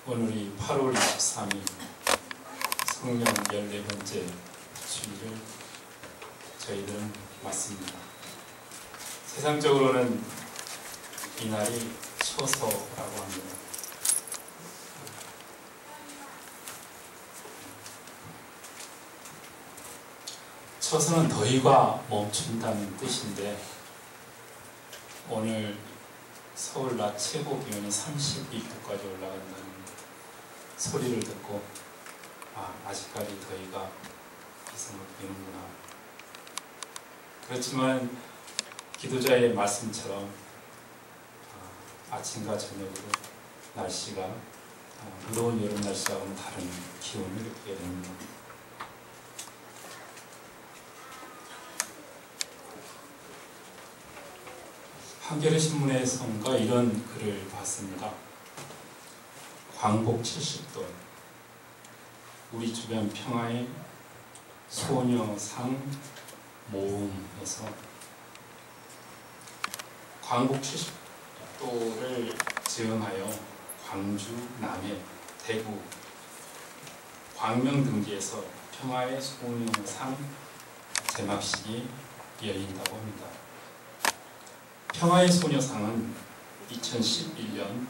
오늘이 8월 23일 성령 14번째 주일을 저희들은 맞습니다. 세상적으로는 이날이 처서라고 합니다. 처서는 더위가 멈춘다는 뜻인데 오늘 서울 낮 최고 기온이 32도까지 올라간다는 소리를 듣고 아직까지 더위가 이성을 비는구나. 그렇지만 기도자의 말씀처럼 아침과 저녁으로 날씨가 무더운 여름 날씨하고는 다른 기온을 느끼게 됩니다. 한겨레신문에선가 이런 글을 봤습니다. 광복 70돌, 우리 주변 평화의 소녀상 모음에서 광복 70도를 즈음하여 광주, 남해, 대구, 광명 등지에서 평화의 소녀상 제막식이 열린다고 합니다. 평화의 소녀상은 2011년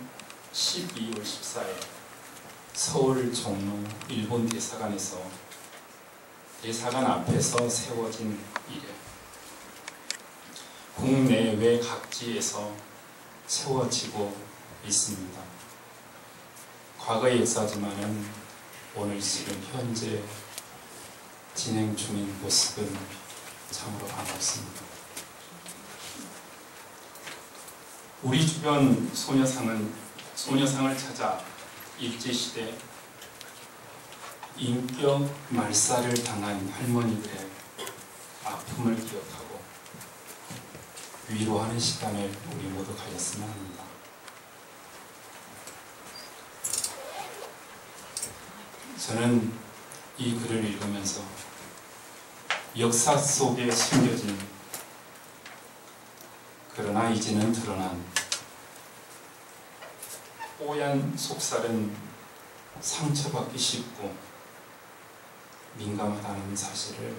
12월 14일 서울 종로 일본 대사관에서 대사관 앞에서 세워진 이래 국내외 각지에서 세워지고 있습니다. 과거의 역사지만은 오늘 지금 현재 진행 중인 모습은 참으로 반갑습니다. 우리 주변 소녀상을 찾아 일제시대 인격 말살을 당한 할머니들의 아픔을 기억하고 위로하는 시간을 우리 모두 가졌으면 합니다. 저는 이 글을 읽으면서 역사 속에 숨겨진 그러나 이제는 드러난 뽀얀 속살은 상처받기 쉽고 민감하다는 사실을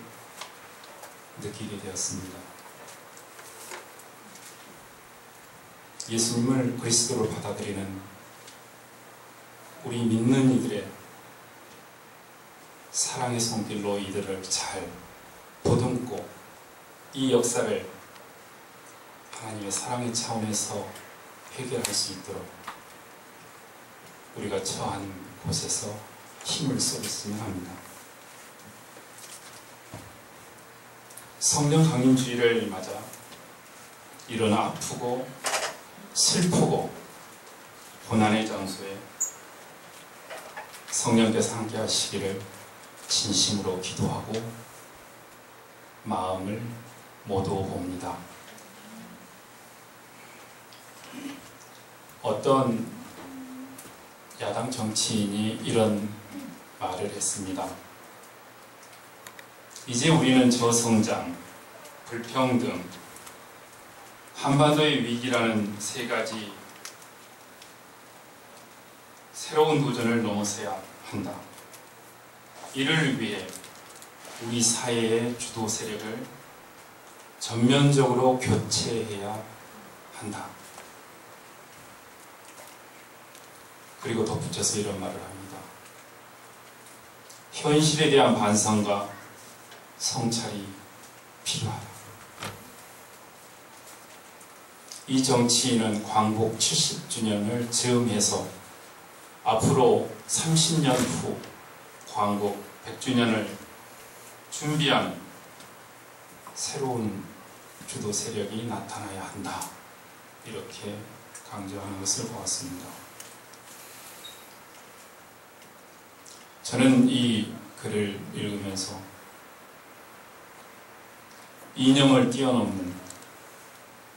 느끼게 되었습니다. 예수님을 그리스도로 받아들이는 우리 믿는 이들의 사랑의 손길로 이들을 잘 보듬고 이 역사를 하나님의 사랑의 차원에서 해결할 수 있도록 우리가 처한 곳에서 힘을 쏟았으면 합니다. 성령 강림주의를 맞아 이런 아프고 슬프고 고난의 장소에 성령께서 함께 하시기를 진심으로 기도하고 마음을 모두봅니다. 어떤 야당 정치인이 이런 말을 했습니다. 이제 우리는 저성장, 불평등, 한반도의 위기라는 세 가지 새로운 도전을 넘어서야 한다. 이를 위해 우리 사회의 주도 세력을 전면적으로 교체해야 한다. 그리고 덧붙여서 이런 말을 합니다. 현실에 대한 반성과 성찰이 필요하다. 이 정치인은 광복 70주년을 즈음해서 앞으로 30년 후 광복 100주년을 준비한 새로운 주도 세력이 나타나야 한다. 이렇게 강조하는 것을 보았습니다. 저는 이 글을 읽으면서 이념을 뛰어넘는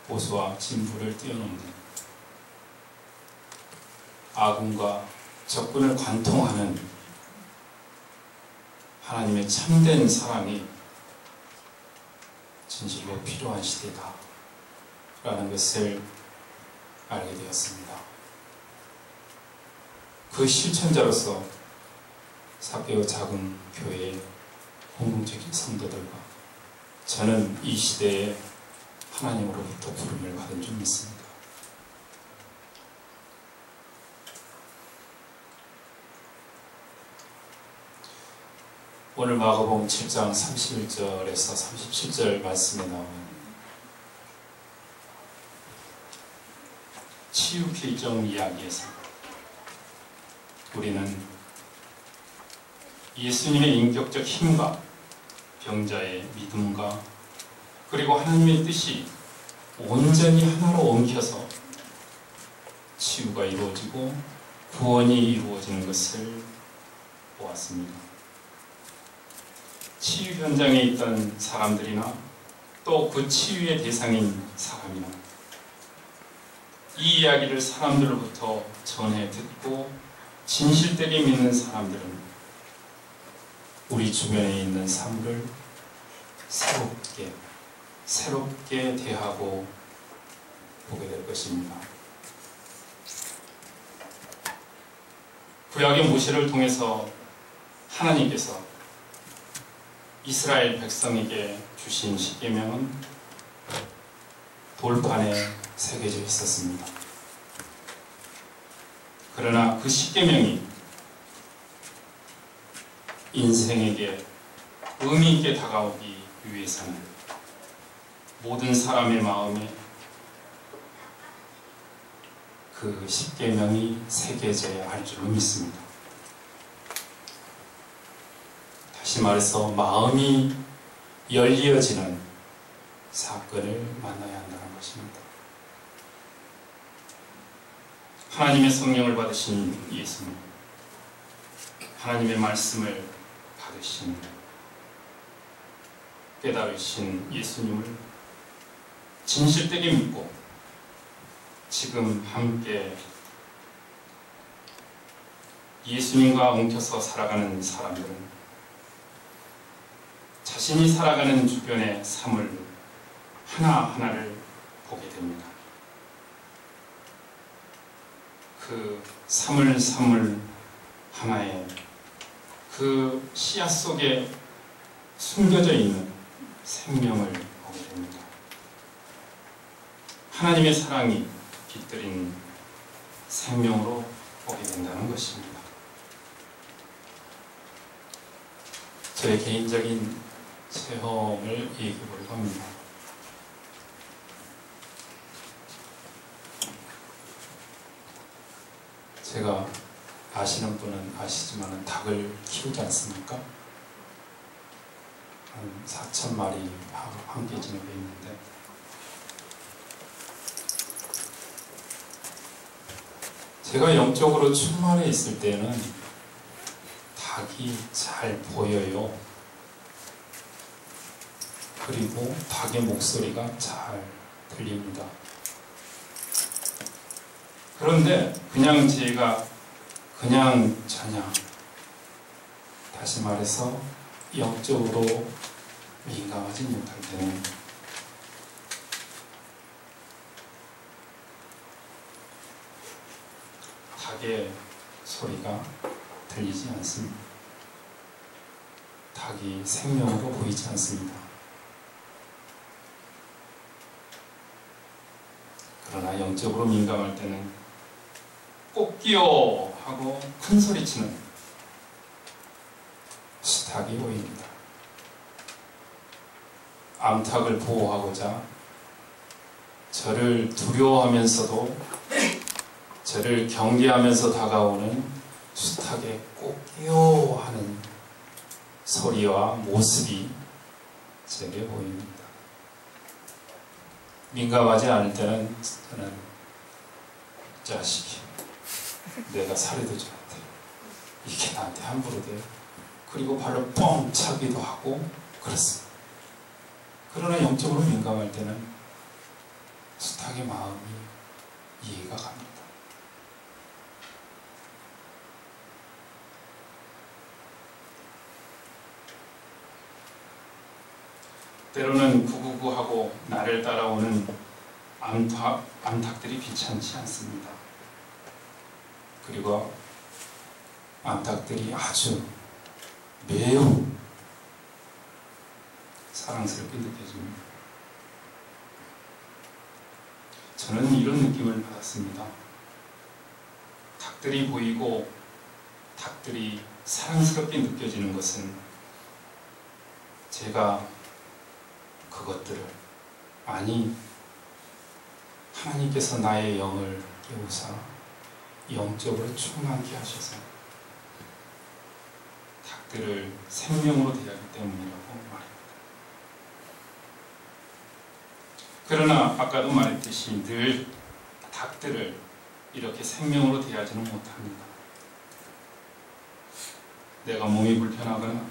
보수와 진보를 뛰어넘는 아군과 적군을 관통하는 하나님의 참된 사랑이 진실로 필요한 시대다 라는 것을 알게 되었습니다. 그 실천자로서 삭개오 작은 교회의 공동적인 성도들과 저는 이 시대에 하나님으로부터 부름을 받은 줄 믿습니다. 오늘 마가복음 7장 31절에서 37절 말씀에 나오는 치유 필정 이야기에서 우리는 예수님의 인격적 힘과 병자의 믿음과 그리고 하나님의 뜻이 온전히 하나로 엉켜서 치유가 이루어지고 구원이 이루어지는 것을 보았습니다. 치유 현장에 있던 사람들이나 또 그 치유의 대상인 사람이나 이 이야기를 사람들로부터 전해 듣고 진실되게 믿는 사람들은 우리 주변에 있는 삶을 새롭게 대하고 보게 될 것입니다. 구약의 모세를 통해서 하나님께서 이스라엘 백성에게 주신 십계명은 돌판에 새겨져 있었습니다. 그러나 그 십계명이 인생에게 의미 있게 다가오기 위해서는 모든 사람의 마음에 그 십계명이 새겨져야 할 줄로 믿습니다. 다시 말해서 마음이 열리어지는 사건을 만나야 한다는 것입니다. 하나님의 성령을 받으신 예수님, 하나님의 말씀을 받으신 깨달으신 예수님을 진실되게 믿고 지금 함께 예수님과 엉켜서 살아가는 사람들은 자신이 살아가는 주변의 삶을 하나하나를 보게 됩니다. 그 삶을 하나의 그 씨앗 속에 숨겨져 있는 생명을 보게 됩니다. 하나님의 사랑이 깃들인 생명으로 보게 된다는 것입니다. 저의 개인적인 체험을 얘기해 보려고 합니다. 제가 아시는 분은 아시지만 닭을 키우지 않습니까? 한 4,000마리 함께 지내고 있는데 제가 영적으로 충만해 있을 때는 닭이 잘 보여요. 그리고 닭의 목소리가 잘 들립니다. 그런데 제가 그냥 다시 말해서 영적으로 민감하지 못할 때는 닭의 소리가 들리지 않습니다. 닭이 생명으로 보이지 않습니다. 그러나 영적으로 민감할 때는 꽃기요 하고 큰 소리치는 수탉이 보입니다. 암탉을 보호하고자 저를 두려워하면서도 저를 경계하면서 다가오는 수탉의 꽃기요 하는 소리와 모습이 제게 보입니다. 민감하지 않을 때는 저는 자식이 내가 살해도 줘야 돼. 이게 나한테 함부로 돼. 그리고 발로 뻥 차기도 하고 그렇습니다. 그러나 영적으로 민감할 때는 수탉의 마음이 이해가 갑니다. 때로는 구구구하고 나를 따라오는 암탉들이 귀찮지 않습니다. 그리고 암탉들이 아주 매우 사랑스럽게 느껴집니다. 저는 이런 느낌을 받았습니다. 닭들이 보이고 닭들이 사랑스럽게 느껴지는 것은 제가 그것들을, 아니 하나님께서 나의 영을 깨우사 영적으로 충만케 하셔서 닭들을 생명으로 대하기 때문이라고 말합니다. 그러나 아까도 말했듯이 늘 닭들을 이렇게 생명으로 대하지는 못합니다. 내가 몸이 불편하거나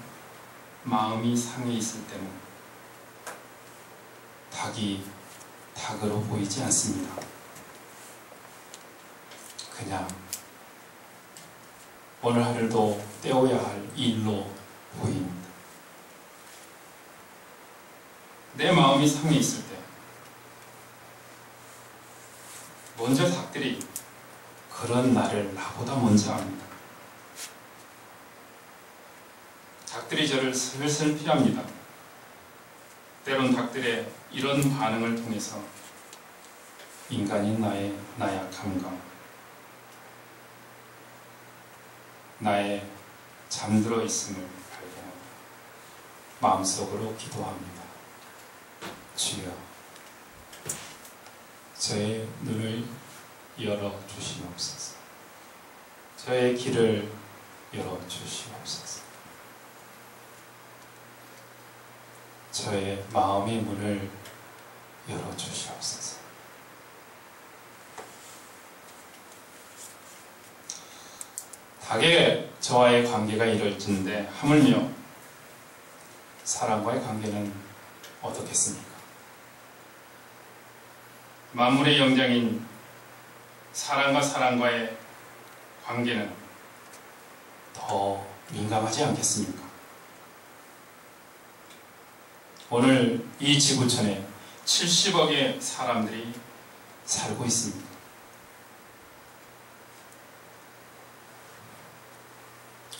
마음이 상해 있을 때는 닭이 닭으로 보이지 않습니다. 그냥 오늘 하루도 때워야 할 일로 보입니다. 내 마음이 상해 있을 때 먼저 닭들이 그런 나를 나보다 먼저 압니다. 닭들이 저를 슬슬 피합니다. 때론 닭들의 이런 반응을 통해서 인간인 나의 나약함과 나의 잠들어 있음을 발견하고 마음속으로 기도합니다. 주여, 저의 눈을 열어주시옵소서. 저의 길을 열어주시옵소서. 저의 마음의 문을 열어주시옵소서. 닭의 저와의 관계가 이럴진데 하물며 사람과의 관계는 어떻겠습니까? 만물의 영장인 사람과 사람과의 관계는 더 민감하지 않겠습니까? 오늘 이 지구촌에 70억의 사람들이 살고 있습니다.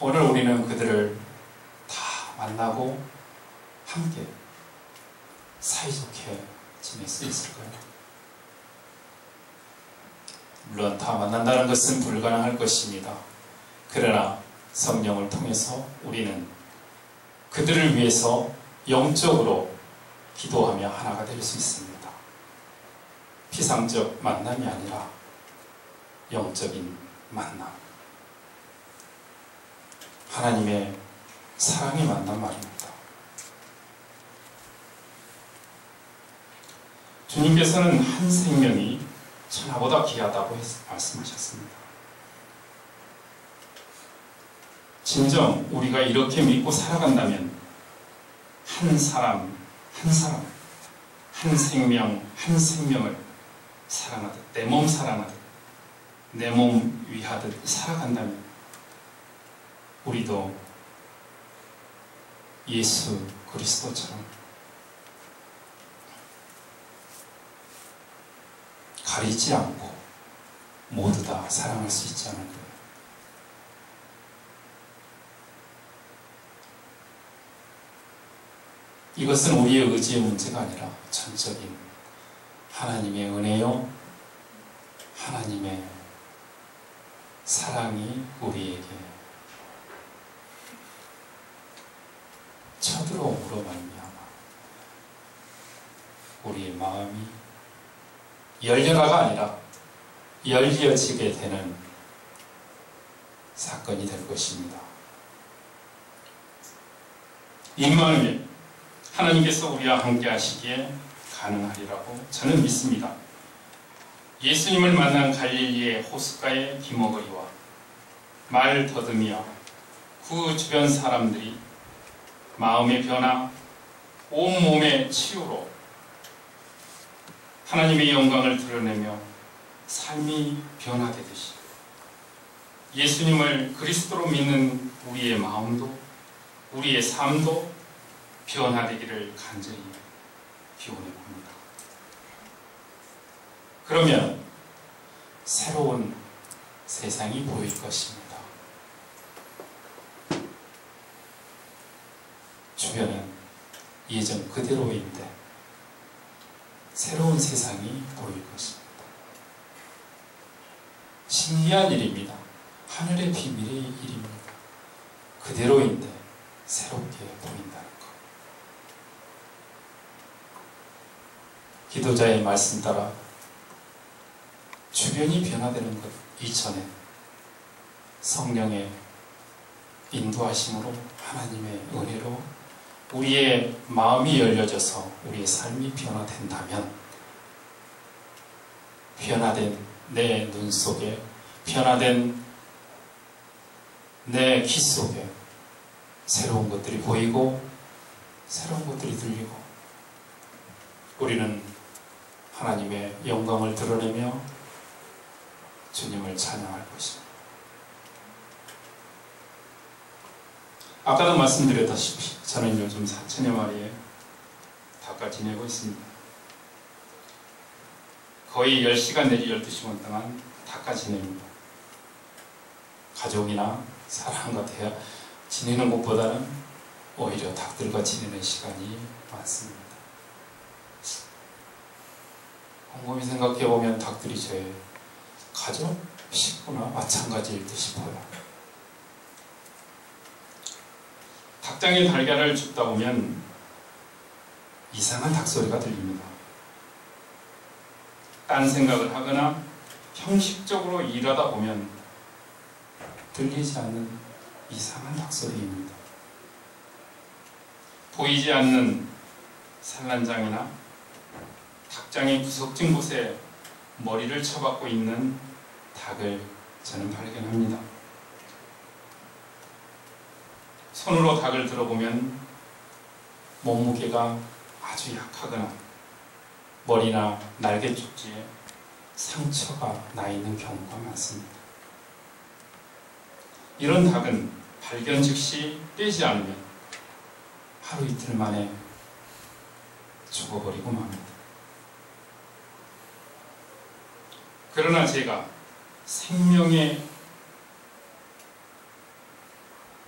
오늘 우리는 그들을 다 만나고 함께 사이좋게 지낼 수 있을까요? 물론 다 만난다는 것은 불가능할 것입니다. 그러나 성령을 통해서 우리는 그들을 위해서 영적으로 기도하며 하나가 될 수 있습니다. 피상적 만남이 아니라 영적인 만남, 하나님의 사랑이 만난 말입니다. 주님께서는 한 생명이 천하보다 귀하다고 말씀하셨습니다. 진정 우리가 이렇게 믿고 살아간다면 한 사람, 한 생명, 한 생명을 사랑하듯, 내 몸 사랑하듯, 내 몸 위하듯 살아간다면 우리도 예수 그리스도처럼 가리지 않고 모두 다 사랑할 수 있지 않을까요? 이것은 우리의 의지의 문제가 아니라 전적인 하나님의 은혜요, 하나님의 사랑이 우리에게 쳐들어옴으로 말미암아 우리의 마음이 열려라가 아니라 열려지게 되는 사건이 될 것입니다. 임마누엘, 하나님께서 우리와 함께 하시기에 가능하리라고 저는 믿습니다. 예수님을 만난 갈릴리의 호숫가의 기머거리와 말 더듬이와 그 주변 사람들이 마음의 변화, 온몸의 치유로 하나님의 영광을 드러내며 삶이 변화되듯이 예수님을 그리스도로 믿는 우리의 마음도 우리의 삶도 변화되기를 간절히 기원해 봅니다. 그러면 새로운 세상이 보일 것입니다. 주변은 예전 그대로인데 새로운 세상이 보일 것입니다. 신기한 일입니다. 하늘의 비밀의 일입니다. 그대로인데 새롭게 보인다는 것. 기도자의 말씀 따라 주변이 변화되는 것 이전에 성령의 인도하심으로 하나님의 은혜로 우리의 마음이 열려져서 우리의 삶이 변화된다면 변화된 내 눈 속에, 변화된 내 귀 속에 새로운 것들이 보이고 새로운 것들이 들리고 우리는 하나님의 영광을 드러내며 주님을 찬양할 것입니다. 아까도 말씀드렸다시피 저는 요즘 4천여 마리의 닭을 지내고 있습니다. 거의 10시간 내지 12시간 동안 닭과 지냅니다. 가족이나 사람과 지내는 것보다는 오히려 닭들과 지내는 시간이 많습니다. 곰곰이 생각해보면 닭들이 저의 가족, 식구나 마찬가지일 듯 싶어요. 닭장에 달걀을 줍다 보면 이상한 닭소리가 들립니다. 딴 생각을 하거나 형식적으로 일하다 보면 들리지 않는 이상한 닭소리입니다. 보이지 않는 산란장이나 닭장의 구석진 곳에 머리를 쳐박고 있는 닭을 저는 발견합니다. 손으로 닭을 들어보면 몸무게가 아주 약하거나 머리나 날개 쪽지에 상처가 나 있는 경우가 많습니다. 이런 닭은 발견 즉시 떼지 않으면 하루 이틀 만에 죽어버리고 맙니다. 그러나 제가 생명에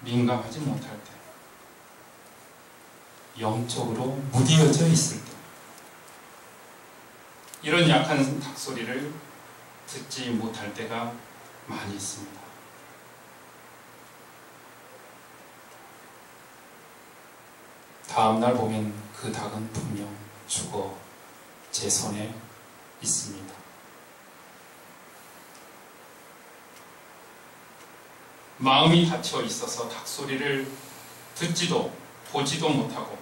민감하지 못할 때, 영적으로 무디어져 있을 때, 이런 약한 닭소리를 듣지 못할 때가 많이 있습니다. 다음날 보면 그 닭은 분명 죽어 제 손에 있습니다. 마음이 닫혀 있어서 닭소리를 듣지도 보지도 못하고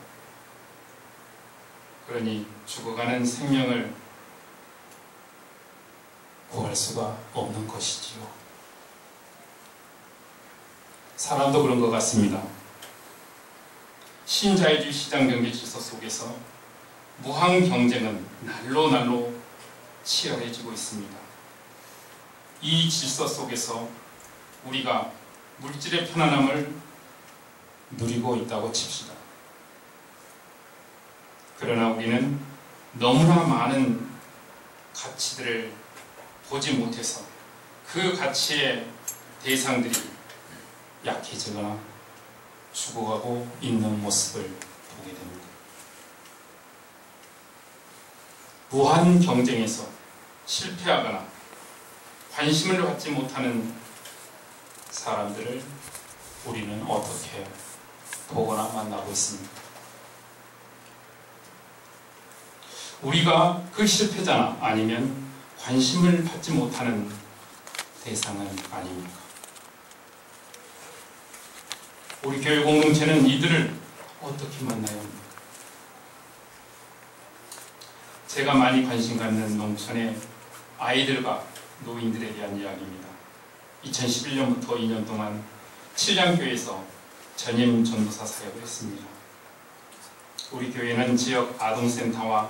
그러니 죽어가는 생명을 구할 수가 없는 것이지요. 사람도 그런 것 같습니다. 신자유주의 시장경제 질서 속에서 무한 경쟁은 날로 날로 치열해지고 있습니다. 이 질서 속에서 우리가 물질의 편안함을 누리고 있다고 칩시다. 그러나 우리는 너무나 많은 가치들을 보지 못해서 그 가치의 대상들이 약해지거나 죽어가고 있는 모습을 보게 됩니다. 무한 경쟁에서 실패하거나 관심을 받지 못하는 사람들을 우리는 어떻게 보거나 만나고 있습니까? 우리가 그 실패자나 아니면 관심을 받지 못하는 대상은 아닙니까? 우리 교회 공동체는 이들을 어떻게 만나야 합니까? 제가 많이 관심 갖는 농촌의 아이들과 노인들에 대한 이야기입니다. 2011년부터 2년 동안 칠량교회에서 전임 전도사 사역을 했습니다. 우리 교회는 지역 아동센터와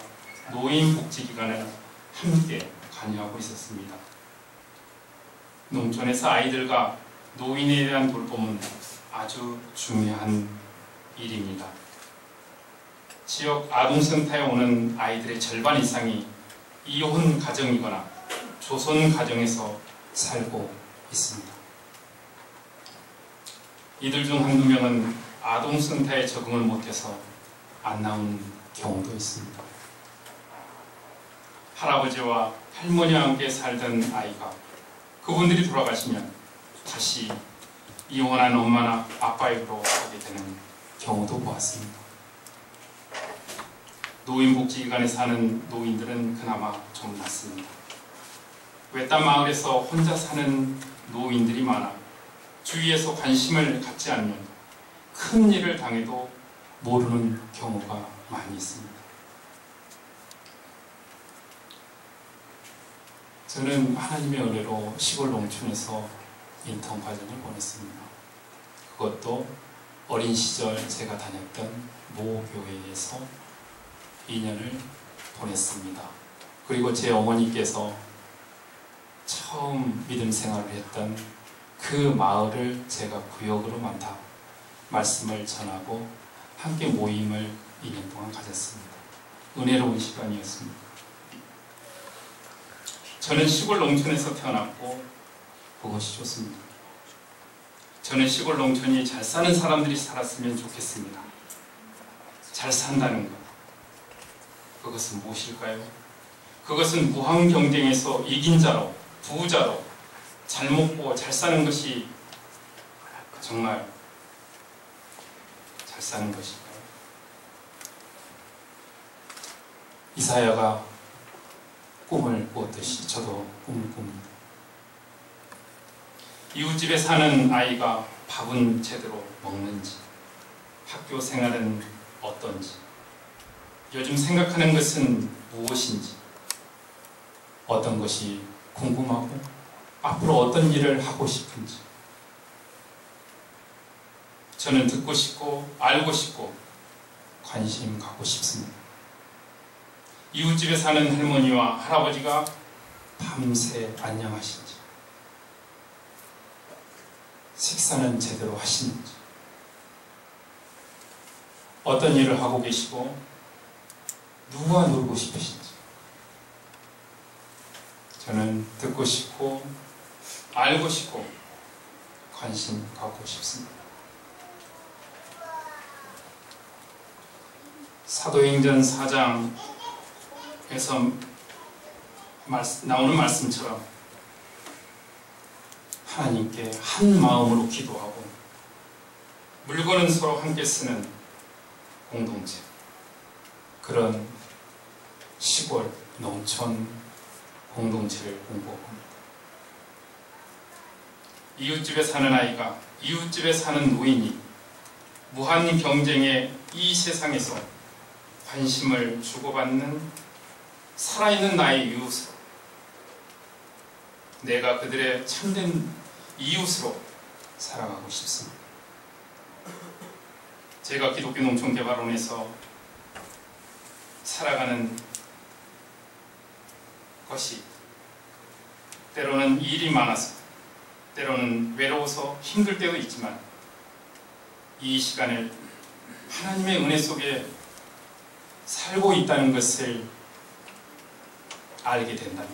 노인복지기관을 함께 관여하고 있었습니다. 농촌에서 아이들과 노인에 대한 돌봄은 아주 중요한 일입니다. 지역 아동센터에 오는 아이들의 절반 이상이 이혼 가정이거나 조선 가정에서 살고 있습니다. 이들 중 한두 명은 아동 생태에 적응을 못해서 안 나오는 경우도 있습니다. 할아버지와 할머니와 함께 살던 아이가 그분들이 돌아가시면 다시 이혼한 엄마나 아빠에게로 가게 되는 경우도 보았습니다. 노인복지기관에 사는 노인들은 그나마 좀 낫습니다. 외딴 마을에서 혼자 사는 노인들이 많아 주위에서 관심을 갖지 않으면 큰 일을 당해도 모르는 경우가 많이 있습니다. 저는 하나님의 은혜로 시골 농촌에서 인턴 과정을 보냈습니다. 그것도 어린 시절 제가 다녔던 모교회에서 2년을 보냈습니다. 그리고 제 어머니께서 처음 믿음 생활을 했던 그 마을을 제가 구역으로 만다 말씀을 전하고 함께 모임을 2년 동안 가졌습니다. 은혜로운 시간이었습니다. 저는 시골 농촌에서 태어났고 그것이 좋습니다. 저는 시골 농촌이 잘 사는 사람들이 살았으면 좋겠습니다. 잘 산다는 것, 그것은 무엇일까요? 그것은 무한 경쟁에서 이긴 자로, 부자로 잘 먹고 잘 사는 것이 정말 잘 사는 것일까요? 이사야가 꿈을 꾸었듯이 저도 꿈을 꿉니다. 이웃집에 사는 아이가 밥은 제대로 먹는지, 학교 생활은 어떤지, 요즘 생각하는 것은 무엇인지, 어떤 것이 궁금하고 앞으로 어떤 일을 하고 싶은지 저는 듣고 싶고 알고 싶고 관심 갖고 싶습니다. 이웃집에 사는 할머니와 할아버지가 밤새 안녕하신지, 식사는 제대로 하시는지, 어떤 일을 하고 계시고 누구와 놀고 싶으신지 저는 듣고 싶고 알고 싶고 관심 갖고 싶습니다. 사도행전 4장에서 나오는 말씀처럼 하나님께 한 마음으로 기도하고 물건은 서로 함께 쓰는 공동체, 그런 시골 농촌 공동체를 공부합니다. 이웃집에 사는 아이가, 이웃집에 사는 노인이 무한 경쟁의 이 세상에서 관심을 주고받는 살아있는 나의 이웃으로, 내가 그들의 참된 이웃으로 살아가고 싶습니다. 제가 기독교 농촌개발원에서 살아가는 것이 때로는 일이 많아서, 때로는 외로워서 힘들 때도 있지만 이 시간을 하나님의 은혜 속에 살고 있다는 것을 알게 된다면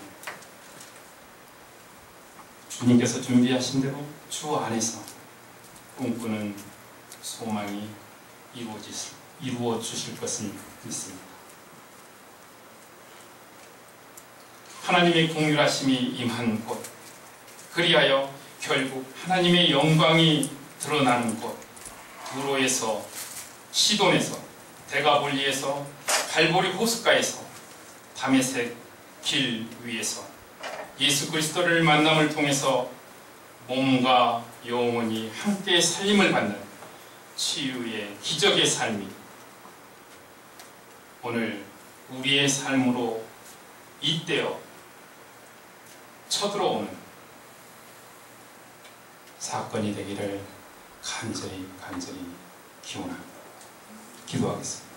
주님께서 준비하신 대로 주 안에서 꿈꾸는 소망이 이루어 주실 것을 믿습니다. 하나님의 긍휼하심이 임한 곳, 그리하여 결국 하나님의 영광이 드러나는 곳, 두로에서, 시돈에서, 데가볼리에서, 갈보리 호숫가에서, 다메섹 길 위에서 예수 그리스도를 만남을 통해서 몸과 영혼이 함께 살림을 받는 치유의 기적의 삶이 오늘 우리의 삶으로 잇대어 쳐들어오는 사건이 되기를 간절히 기원합니다. 기도하겠습니다.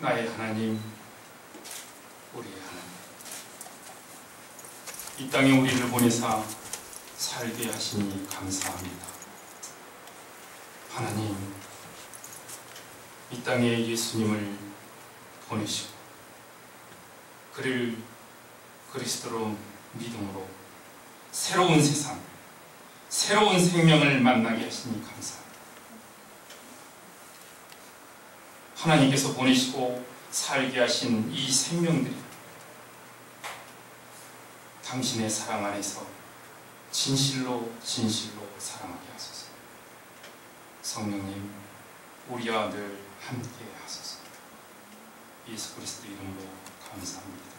나의 하나님, 우리의 하나님, 이 땅에 우리를 보내사 살게 하시니 감사합니다. 하나님, 이 땅에 예수님을 보내시고 그리스도로 믿음으로 새로운 세상, 새로운 생명을 만나게 하시니 감사합니다. 하나님께서 보내시고 살게 하신 이 생명들이 당신의 사랑 안에서 진실로 사랑하게 하소서. 성령님, 우리와 늘 함께 하소서. 예수 그리스도 이름으로 감사합니다.